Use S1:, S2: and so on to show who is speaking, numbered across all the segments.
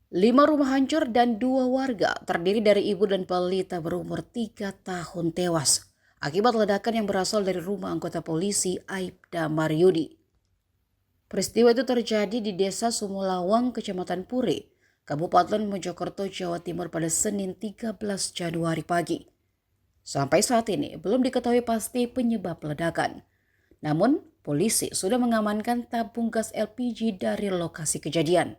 S1: 5 rumah hancur dan 2 warga terdiri dari ibu dan balita berumur 3 tahun tewas akibat ledakan yang berasal dari rumah anggota polisi Aibda Maryudi. Peristiwa itu terjadi di Desa Sumulawang, Kecamatan Puri, Kabupaten Mojokerto, Jawa Timur pada Senin 13 Januari pagi. Sampai saat ini belum diketahui pasti penyebab ledakan. Namun, polisi sudah mengamankan tabung gas LPG dari lokasi kejadian.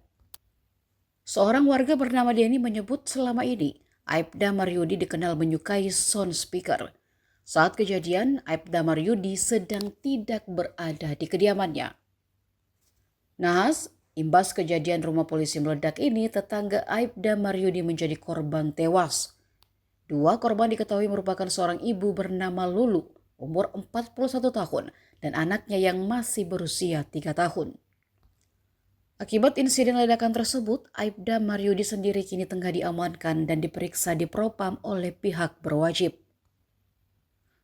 S1: Seorang warga bernama Denny menyebut selama ini Aibda Maryudi dikenal menyukai sound speaker. Saat kejadian, Aibda Maryudi sedang tidak berada di kediamannya. Nahas, imbas kejadian rumah polisi meledak ini, tetangga Aibda Maryudi menjadi korban tewas. 2 korban diketahui merupakan seorang ibu bernama Lulu, umur 41 tahun, dan anaknya yang masih berusia 3 tahun. Akibat insiden ledakan tersebut, Aibda Maryudi sendiri kini tengah diamankan dan diperiksa di Propam oleh pihak berwajib.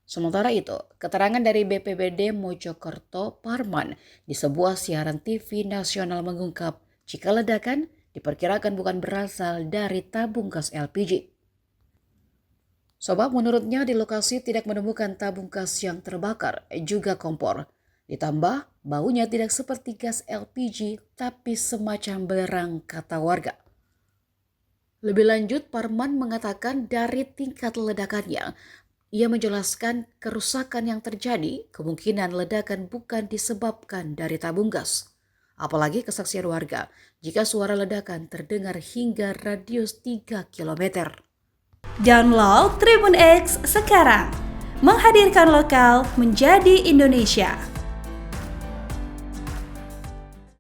S1: Sementara itu, keterangan dari BPBD Mojokerto Parman di sebuah siaran TV nasional mengungkap jika ledakan diperkirakan bukan berasal dari tabung gas LPG. Sebab menurutnya di lokasi tidak menemukan tabung gas yang terbakar, juga kompor. Ditambah, baunya tidak seperti gas LPG, tapi semacam belerang, kata warga. Lebih lanjut, Parman mengatakan dari tingkat ledakannya, ia menjelaskan kerusakan yang terjadi kemungkinan ledakan bukan disebabkan dari tabung gas. Apalagi kesaksian warga, jika suara ledakan terdengar hingga radius 3 km.
S2: Download Tribun X sekarang, menghadirkan lokal menjadi Indonesia.